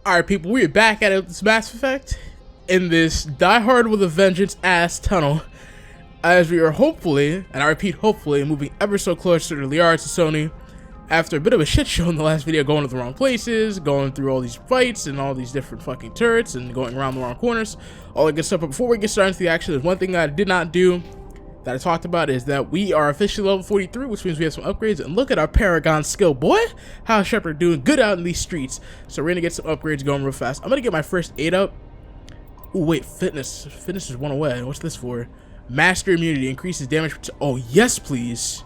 Alright people, we're back at it with this Mass Effect in this Die Hard with a Vengeance ass tunnel, as we are hopefully, and I repeat hopefully, moving ever so closer to Liara to Sony after a bit of a shit show in the last video, going to the wrong places, going through all these fights and all these different fucking turrets and going around the wrong corners, all that good stuff. But before we get started into the action, there's one thing I did not do that I talked about, is that we are officially level 43, which means we have some upgrades. And look at our Paragon skill, boy. How Shepard doing good out in these streets. So we're gonna get some upgrades going real fast. I'm gonna get my first aid up. Oh wait, fitness is one away. What's this for? Master immunity increases damage. Oh yes, please.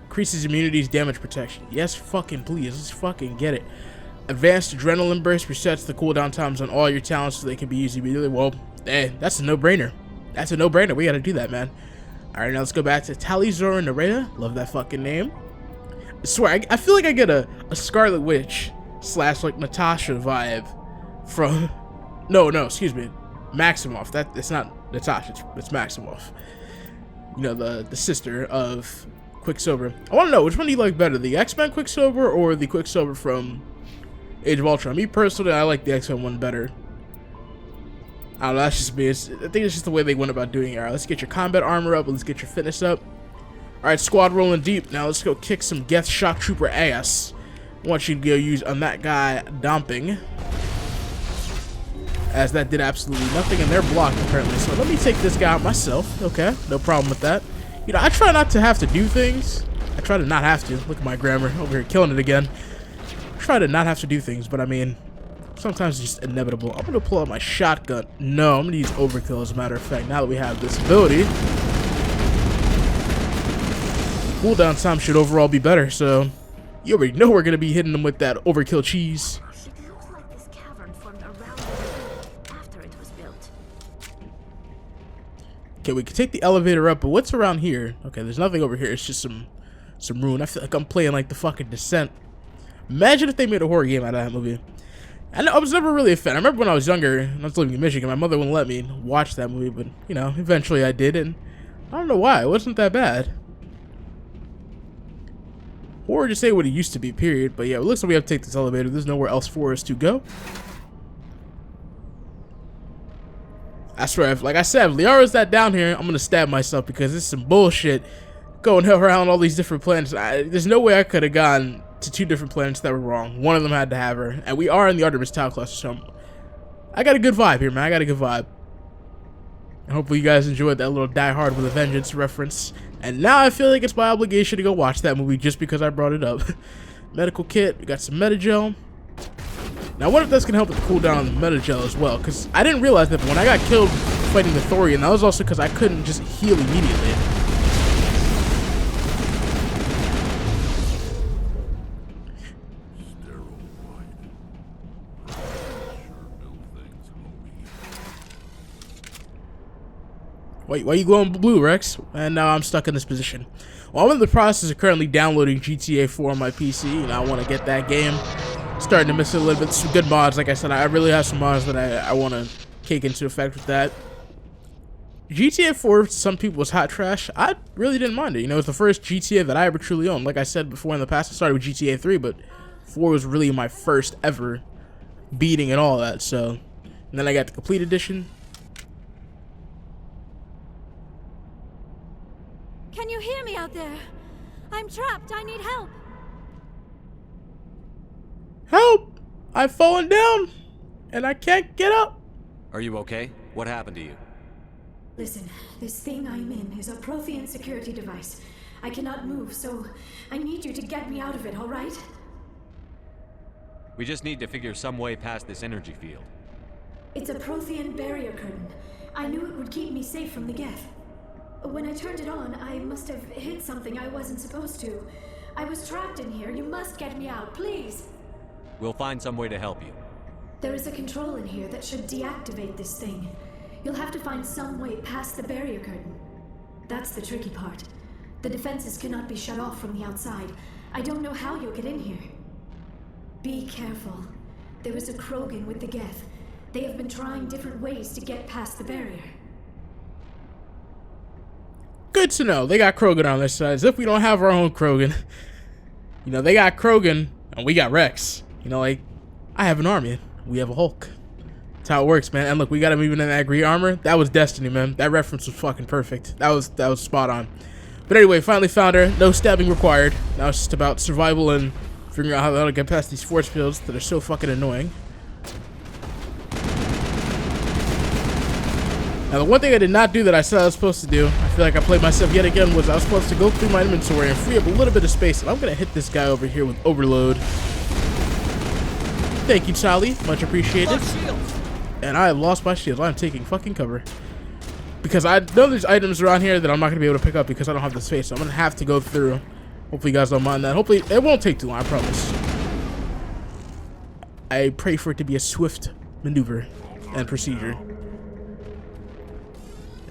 Increases immunity's damage protection. Yes, fucking please. Let's fucking get it. Advanced adrenaline burst resets the cooldown times on all your talents so they can be used immediately. Well, that's a no-brainer. That's a no-brainer. We gotta do that, man. Alright, now let's go back to Talizor and Nerea. Love that fucking name. I swear, I feel like I get a Scarlet Witch / like Natasha vibe from... No, excuse me. Maximoff. It's not Natasha, it's Maximoff. You know, the sister of Quicksilver. I want to know, which one do you like better? The X-Men Quicksilver or the Quicksilver from Age of Ultron? Me personally, I like the X-Men one better. I don't know, that's just me. I think it's just the way they went about doing it. Alright, let's get your combat armor up. Let's get your fitness up. Alright, squad rolling deep. Now let's go kick some Geth Shock Trooper ass. I want you to go use on that guy dumping, as that did absolutely nothing in their block apparently. So let me take this guy out myself. Okay, no problem with that. You know, I try not to have to do things. I try to not have to. Look at my grammar over here, killing it again. I try to not have to do things, but I mean, sometimes it's just inevitable. I'm gonna pull out my shotgun. No, I'm gonna use overkill as a matter of fact. Now that we have this ability, cooldown time should overall be better. So you already know we're gonna be hitting them with that overkill cheese. It looks like this cavern formed around after it was built. Okay, we can take the elevator up, but what's around here? Okay, there's nothing over here. It's just some ruin. I feel like I'm playing like the fucking Descent. Imagine if they made a horror game out of that movie. I was never really a fan. I remember when I was younger and I was living in Michigan, my mother wouldn't let me watch that movie, but, you know, eventually I did, and I don't know why. It wasn't that bad. Or just say what it used to be, period. But yeah, it looks like we have to take this elevator. There's nowhere else for us to go. I swear, like I said, if Liara's that down here, I'm gonna stab myself, because this is some bullshit going around all these different planets. There's no way I could have gone to 2 different planets that were wrong. One of them had to have her, and we are in the Artemis Tau cluster, so I got a good vibe here, man. I got a good vibe. And hopefully you guys enjoyed that little Die Hard with a Vengeance reference. And now I feel like it's my obligation to go watch that movie just because I brought it up. Medical kit, we got some Metagel. Now what if that's gonna help with the cooldown on the Metagel as well? Because I didn't realize that, but when I got killed fighting the Thorian, that was also because I couldn't just heal immediately. Wait, why are you glowing blue, Rex? And now I'm stuck in this position. Well, I'm in the process of currently downloading GTA 4 on my PC, and I want to get that game. Starting to miss it a little bit. Some good mods, like I said. I really have some mods that I want to kick into effect with that. GTA 4, some people, was hot trash. I really didn't mind it. You know, it's the first GTA that I ever truly owned. Like I said before in the past, I started with GTA 3, but 4 was really my first ever beating and all that. So, and then I got the Complete Edition. Can you hear me out there? I'm trapped. I need help. Help! I've fallen down, and I can't get up. Are you okay? What happened to you? Listen, this thing I'm in is a Prothean security device. I cannot move, so I need you to get me out of it, all right? We just need to figure some way past this energy field. It's a Prothean barrier curtain. I knew it would keep me safe from the Geth. When I turned it on, I must have hit something I wasn't supposed to. I was trapped in here. You must get me out, please. We'll find some way to help you. There is a control in here that should deactivate this thing. You'll have to find some way past the barrier curtain. That's the tricky part. The defenses cannot be shut off from the outside. I don't know how you'll get in here. Be careful. There is a Krogan with the Geth. They have been trying different ways to get past the barrier. Good to know. They got Krogan on their side. As if we don't have our own Krogan. You know, they got Krogan, and we got Rex. You know, like, I have an army. we have a Hulk. That's how it works, man. And look, we got him even in that green armor. That was destiny, man. That reference was fucking perfect. That was spot on. But anyway, finally found her. No stabbing required. Now it's just about survival and figuring out how to get past these force fields that are so fucking annoying. Now, the one thing I did not do that I said I was supposed to do, I feel like I played myself yet again, was I was supposed to go through my inventory and free up a little bit of space. And I'm going to hit this guy over here with overload. Thank you, Charlie. Much appreciated. And I have lost my shields. I'm taking fucking cover. Because I know there's items around here that I'm not going to be able to pick up because I don't have the space. So I'm going to have to go through. Hopefully you guys don't mind that. Hopefully it won't take too long, I promise. I pray for it to be a swift maneuver and procedure.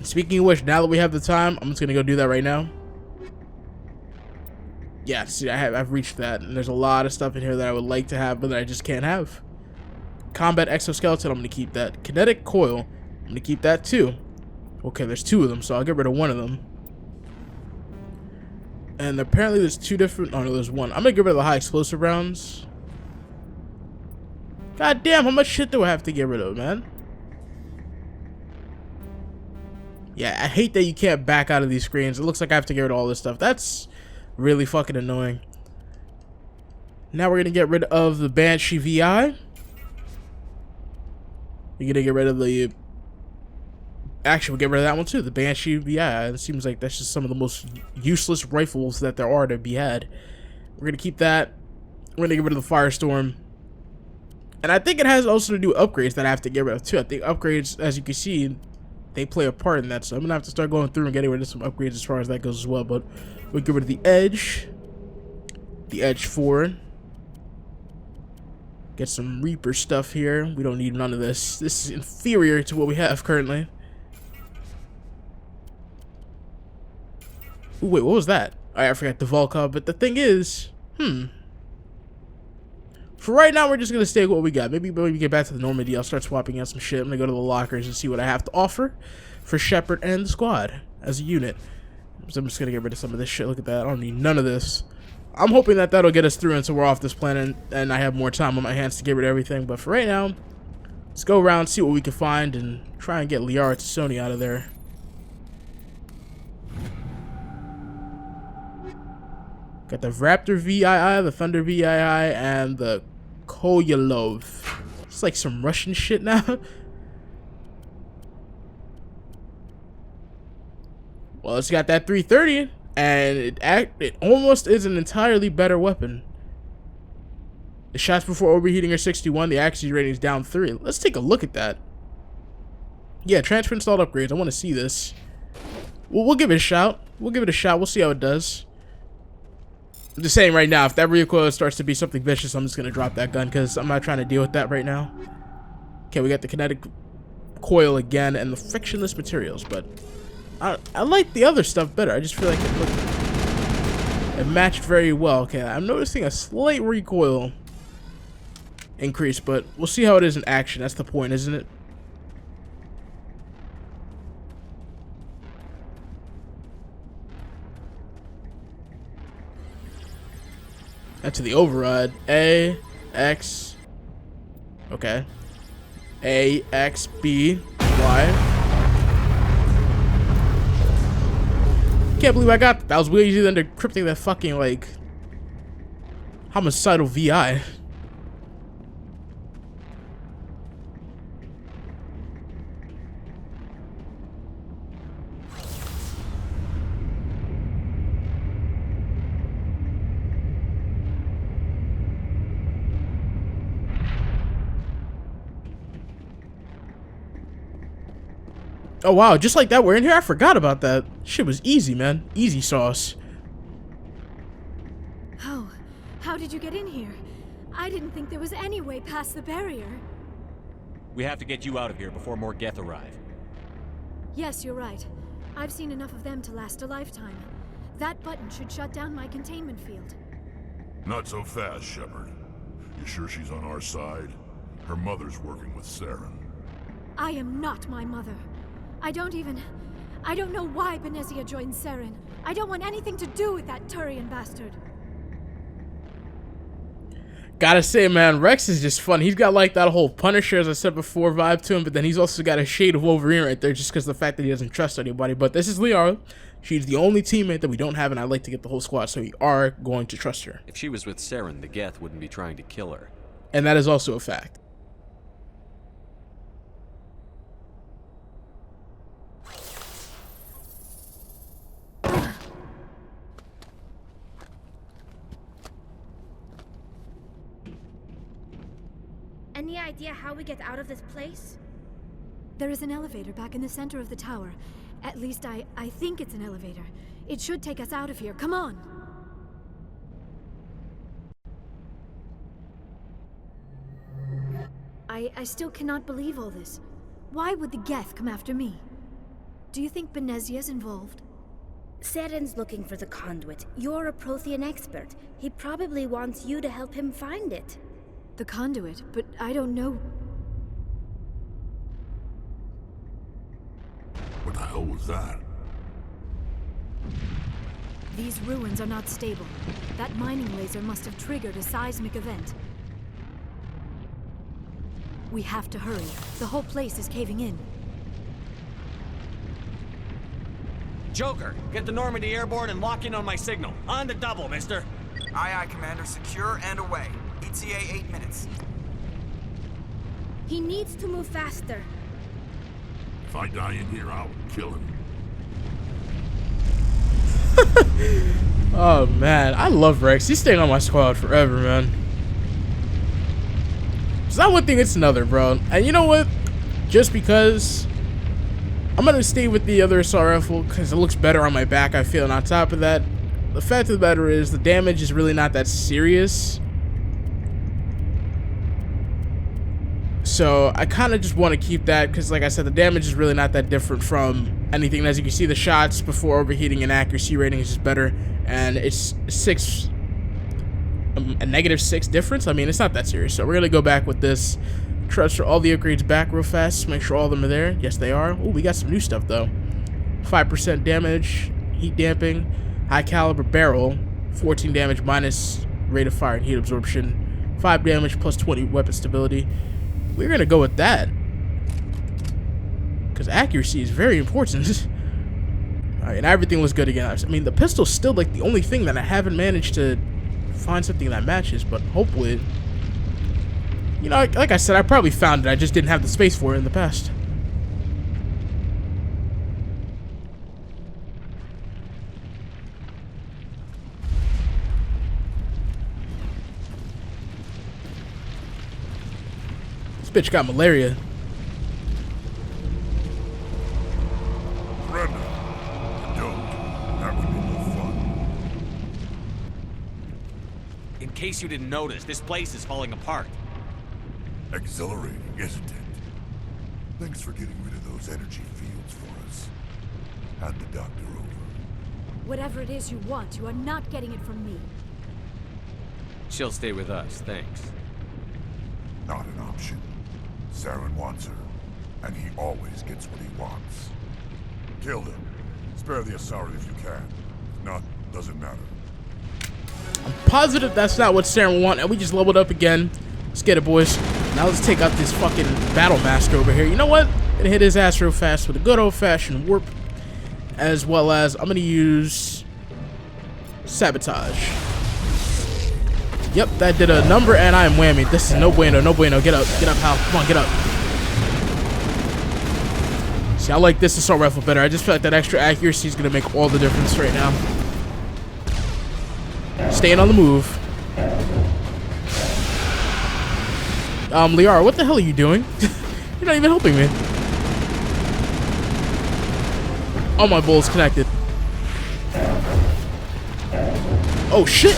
Speaking of which, now that we have the time, I'm just gonna go do that right now. Yeah, see, I've reached that, and there's a lot of stuff in here that I would like to have, but that I just can't have. Combat exoskeleton, I'm gonna keep that. Kinetic coil, I'm gonna keep that too. Okay, there's 2 of them, so I'll get rid of one of them. And apparently there's 2 different. Oh no, there's one. I'm gonna get rid of the high explosive rounds. God damn, how much shit do I have to get rid of, man? Yeah, I hate that you can't back out of these screens. It looks like I have to get rid of all this stuff. That's really fucking annoying. Now we're going to get rid of the Banshee VI. We're going to get rid of the... Actually, we'll get rid of that one too. The Banshee VI. It seems like that's just some of the most useless rifles that there are to be had. We're going to keep that. We're going to get rid of the Firestorm. And I think it has also to do with upgrades that I have to get rid of too. I think upgrades, as you can see... they play a part in that, so I'm gonna have to start going through and getting rid of some upgrades as far as that goes as well. But we'll get rid of the Edge 4, get some Reaper stuff here. We don't need none of this. This is inferior to what we have currently. Ooh, wait, what was that? Alright, I forgot the Volkov, but the thing is, for right now, we're just gonna stay with what we got. Maybe when we get back to the Normandy, I'll start swapping out some shit. I'm gonna go to the lockers and see what I have to offer for Shepard and the squad as a unit. So I'm just gonna get rid of some of this shit. Look at that. I don't need none of this. I'm hoping that that'll get us through until we're off this planet and I have more time on my hands to get rid of everything. But for right now, let's go around, see what we can find, and try and get Liara to Sony out of there. Got the Raptor VII, the Thunder VII, and the Koyalov. It's like some Russian shit now. Well, it's got that 330, and it almost is an entirely better weapon. The shots before overheating are 61. The accuracy rating is down 3. Let's take a look at that. Yeah, transfer installed upgrades. I want to see this. Well, we'll give it a shot. We'll see how it does. I'm just saying right now, if that recoil starts to be something vicious, I'm just going to drop that gun because I'm not trying to deal with that right now. Okay, we got the kinetic coil again and the frictionless materials, but I like the other stuff better. I just feel like it matched very well. Okay, I'm noticing a slight recoil increase, but we'll see how it is in action. That's the point, isn't it? That's to the override. A, X. Okay. A, X, B, Y. Can't believe I got that. That was way easier than decrypting that fucking, like, homicidal VI. Oh wow, just like that we're in here? I forgot about that. Shit was easy, man. Easy sauce. Oh, how did you get in here? I didn't think there was any way past the barrier. We have to get you out of here before more Geth arrive. Yes, you're right. I've seen enough of them to last a lifetime. That button should shut down my containment field. Not so fast, Shepard. You sure she's on our side? Her mother's working with Saren. I am not my mother. I don't know why Benezia joined Saren. I don't want anything to do with that Turian bastard. Gotta say, man, Rex is just fun. He's got like that whole Punisher, as I said before, vibe to him, but then he's also got a shade of Wolverine right there just because of the fact that he doesn't trust anybody. But this is Liara. She's the only teammate that we don't have, and I'd like to get the whole squad, so we are going to trust her. If she was with Saren, the Geth wouldn't be trying to kill her. And that is also a fact. Any idea how we get out of this place? There is an elevator back in the center of the tower. At least I think it's an elevator. It should take us out of here. Come on! I still cannot believe all this. Why would the Geth come after me? Do you think Benezia's involved? Saren's looking for the conduit. You're a Prothean expert. He probably wants you to help him find it. The conduit, but I don't know. What the hell was that? These ruins are not stable. That mining laser must have triggered a seismic event. We have to hurry. The whole place is caving in. Joker, get the Normandy airborne and lock in on my signal. On the double, mister. Aye, aye, Commander. Secure and away. ETA 8 minutes. He needs to move faster. If I die in here, I'll kill him. Oh, man. I love Rex. He's staying on my squad forever, man. It's not one thing, it's another, bro. And you know what? Just because I'm going to stay with the other assault rifle because it looks better on my back, I feel. And on top of that, the fact of the matter is the damage is really not that serious. So I kind of just want to keep that because, like I said, the damage is really not that different from anything. And as you can see, the shots before overheating and accuracy rating is just better. And it's a -6 difference. I mean, it's not that serious. So we're going to go back with this. Transfer all the upgrades back real fast. Make sure all of them are there. Yes, they are. Oh, we got some new stuff, though. 5% damage, heat damping, high caliber barrel, 14 damage minus rate of fire and heat absorption, 5 damage plus 20 weapon stability. We're going to go with that because accuracy is very important. Alright, and everything was good again. I mean, the pistol's still like the only thing that I haven't managed to find something that matches, but hopefully, you know, like I said, I probably found it. I just didn't have the space for it in the past. Bitch got malaria. Brenda, don't. That would be no fun. In case you didn't notice, this place is falling apart. Exhilarating, isn't it? Thanks for getting rid of those energy fields for us. Hand the doctor over. Whatever it is you want, you are not getting it from me. She'll stay with us, thanks. Not an option. Saren wants her, and he always gets what he wants. Kill him. Spare the Asari if you can. If not, doesn't matter. I'm positive that's not what Saren will want, and we just leveled up again. Let's get it, boys. Now let's take out this fucking battle master over here. You know what? Gonna hit his ass real fast with a good old-fashioned warp, as well as I'm gonna use sabotage. Yep, that did a number, and I am whammy. This is no bueno, no bueno. Get up, pal. Come on, get up. See, I like this assault rifle better. I just feel like that extra accuracy is gonna make all the difference right now. Staying on the move. Liara, what the hell are you doing? You're not even helping me. All my bullets connected. Oh shit!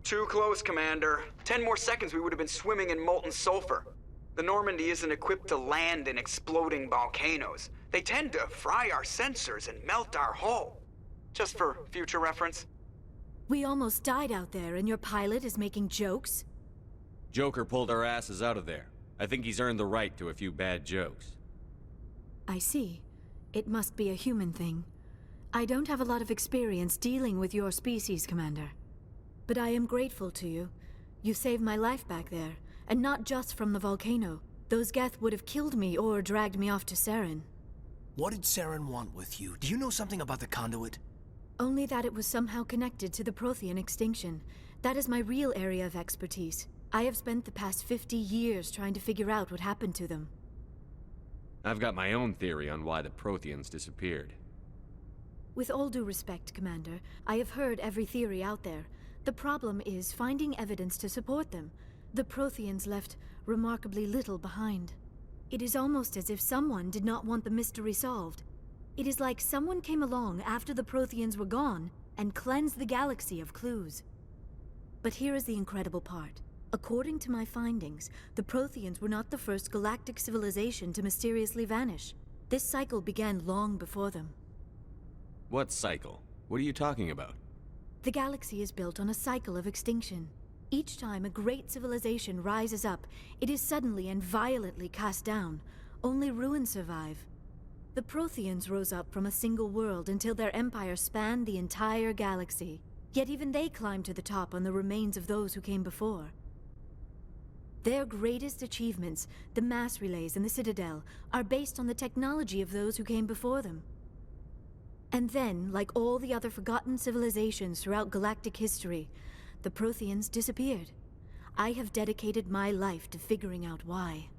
Too close, Commander. 10 more seconds we would have been swimming in molten sulfur. The Normandy isn't equipped to land in exploding volcanoes. They tend to fry our sensors and melt our hull. Just for future reference. We almost died out there, and your pilot is making jokes? Joker pulled our asses out of there. I think he's earned the right to a few bad jokes. I see. It must be a human thing. I don't have a lot of experience dealing with your species, Commander. But I am grateful to you. You saved my life back there, and not just from the volcano. Those Geth would have killed me or dragged me off to Saren. What did Saren want with you? Do you know something about the conduit? Only that it was somehow connected to the Prothean extinction. That is my real area of expertise. I have spent the past 50 years trying to figure out what happened to them. I've got my own theory on why the Protheans disappeared. With all due respect, Commander, I have heard every theory out there. The problem is finding evidence to support them. The Protheans left remarkably little behind. It is almost as if someone did not want the mystery solved. It is like someone came along after the Protheans were gone and cleansed the galaxy of clues. But here is the incredible part. According to my findings, the Protheans were not the first galactic civilization to mysteriously vanish. This cycle began long before them. What cycle? What are you talking about? The galaxy is built on a cycle of extinction. Each time a great civilization rises up, it is suddenly and violently cast down. Only ruins survive. The Protheans rose up from a single world until their empire spanned the entire galaxy. Yet even they climbed to the top on the remains of those who came before. Their greatest achievements, the mass relays and the Citadel, are based on the technology of those who came before them. And then, like all the other forgotten civilizations throughout galactic history, the Protheans disappeared. I have dedicated my life to figuring out why.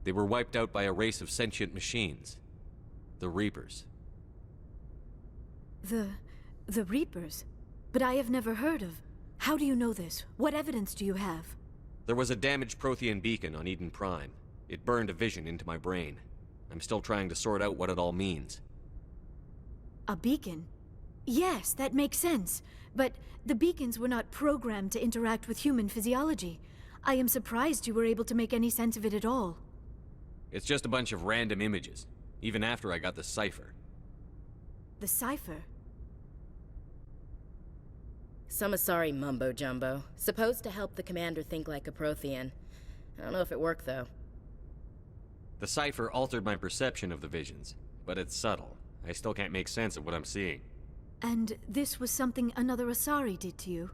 They were wiped out by a race of sentient machines. The Reapers. The Reapers? But I have never heard of. How do you know this? What evidence do you have? There was a damaged Prothean beacon on Eden Prime. It burned a vision into my brain. I'm still trying to sort out what it all means. A beacon? Yes, that makes sense. But the beacons were not programmed to interact with human physiology. I am surprised you were able to make any sense of it at all. It's just a bunch of random images, even after I got the cipher. The cipher? Some Asari mumbo-jumbo, supposed to help the commander think like a Prothean. I don't know if it worked, though. The cipher altered my perception of the visions, but it's subtle. I still can't make sense of what I'm seeing. And this was something another Asari did to you?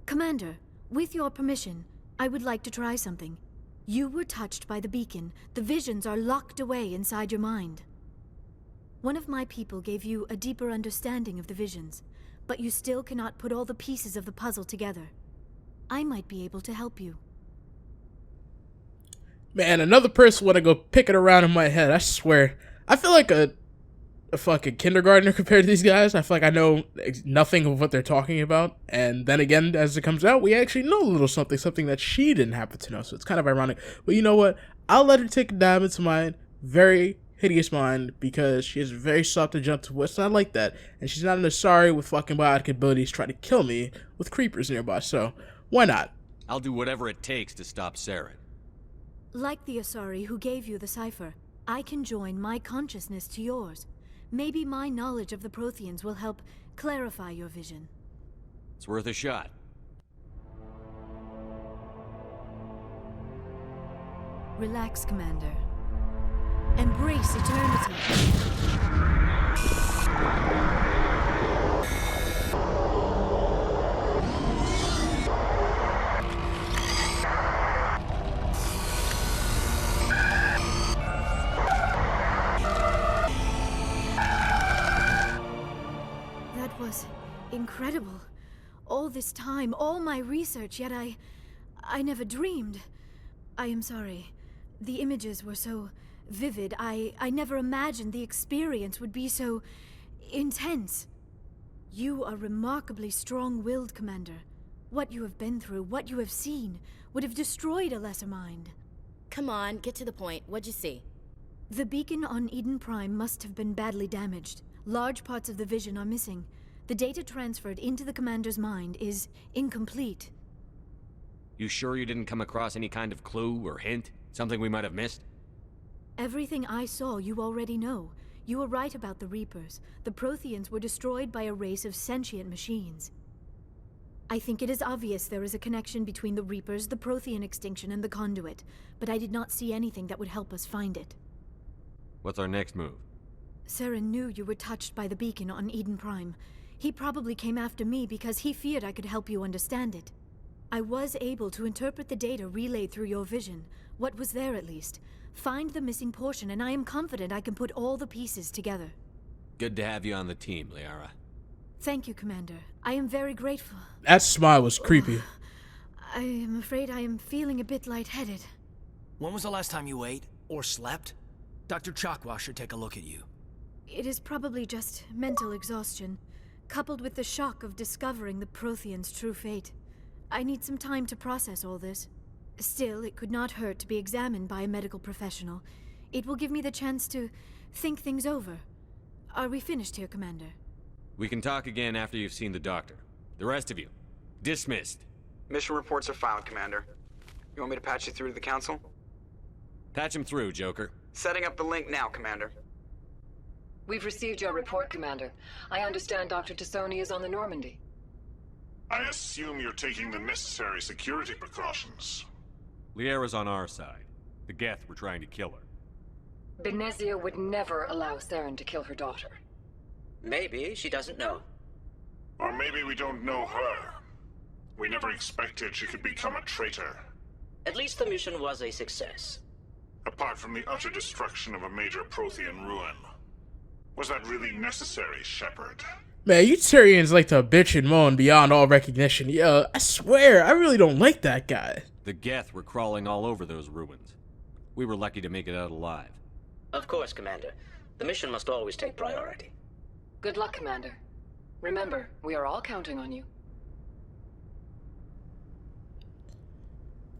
Commander, with your permission, I would like to try something. You were touched by the beacon. The visions are locked away inside your mind. One of my people gave you a deeper understanding of the visions, but you still cannot put all the pieces of the puzzle together. I might be able to help you. Man, another person want to go pick it around in my head. I swear. I feel like a fucking kindergartner compared to these guys. I feel like I know nothing of what they're talking about. And then again, as it comes out, we actually know a little something that she didn't happen to know. So it's kind of ironic. But you know what? I'll let her take a dive into mine. Very hideous mind, because she is very soft to jump to what's not like that. And she's not an Asari with fucking biotic abilities trying to kill me with creepers nearby. So why not? I'll do whatever it takes to stop Saren. Like the Asari who gave you the cipher, I can join my consciousness to yours. Maybe my knowledge of the Protheans will help clarify your vision. It's worth a shot. Relax, Commander. Embrace eternity. That was incredible. All this time, all my research, yet I never dreamed. I am sorry. The images were so vivid. I never imagined the experience would be so intense. You are remarkably strong-willed, Commander. What you have been through, what you have seen, would have destroyed a lesser mind. Come on, get to the point. What'd you see? The beacon on Eden Prime must have been badly damaged. Large parts of the vision are missing. The data transferred into the commander's mind is incomplete. You sure you didn't come across any kind of clue or hint? Something we might have missed? Everything I saw you already know. You were right about the Reapers. The Protheans were destroyed by a race of sentient machines. I think it is obvious there is a connection between the Reapers, the Prothean extinction, and the Conduit, but I did not see anything that would help us find it. What's our next move? Saren knew you were touched by the beacon on Eden Prime. He probably came after me because he feared I could help you understand it. I was able to interpret the data relayed through your vision, what was there at least, find the missing portion, and I am confident I can put all the pieces together. Good to have you on the team, Liara. Thank you, Commander. I am very grateful. That smile was creepy. I am afraid I am feeling a bit lightheaded. When was the last time you ate? Or slept? Dr. Chakwa should take a look at you. It is probably just mental exhaustion, coupled with the shock of discovering the Prothean's true fate. I need some time to process all this. Still, it could not hurt to be examined by a medical professional. It will give me the chance to think things over. Are we finished here, Commander? We can talk again after you've seen the doctor. The rest of you, dismissed. Mission reports are filed, Commander. You want me to patch you through to the Council? Patch him through, Joker. Setting up the link now, Commander. We've received your report, Commander. I understand Dr. Tassoni is on the Normandy. I assume you're taking the necessary security precautions. Liara's on our side. The Geth were trying to kill her. Benezia would never allow Saren to kill her daughter. Maybe she doesn't know. Or maybe we don't know her. We never expected she could become a traitor. At least the mission was a success. Apart from the utter destruction of a major Prothean ruin. Was that really necessary, Shepard? Man, you Tyrians like to bitch and moan beyond all recognition. Yo, I swear, I really don't like that guy. The Geth were crawling all over those ruins. We were lucky to make it out alive. Of course, Commander. The mission must always take priority. Good luck, Commander. Remember, we are all counting on you.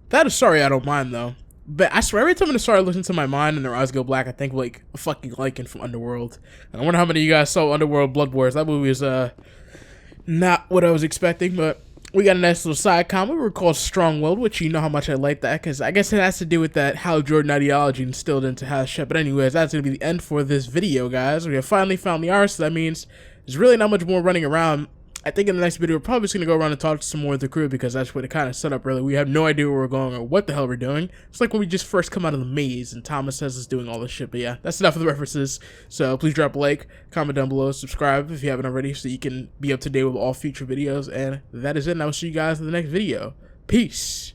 That is sorry, I don't mind though. But I swear, every time an Asari looks into my mind and their eyes go black, I think like a fucking Lycan from Underworld. And I wonder how many of you guys saw Underworld Blood Wars. That movie is not what I was expecting, but we got a nice little side comment. We're called Strong Willed, which you know how much I like that, because I guess it has to do with that Hal Jordan ideology instilled into Hal Shep. But anyways, that's going to be the end for this video, guys. We have finally found Liara, so that means there's really not much more running around. I think in the next video, we're probably just going to go around and talk to some more of the crew, because that's what it kind of set up, really. We have no idea where we're going or what the hell we're doing. It's like when we just first come out of the maze and Thomas says us doing all this shit. But yeah, that's enough of the references. So please drop a like, comment down below, subscribe if you haven't already, so you can be up to date with all future videos. And that is it, and I will see you guys in the next video. Peace.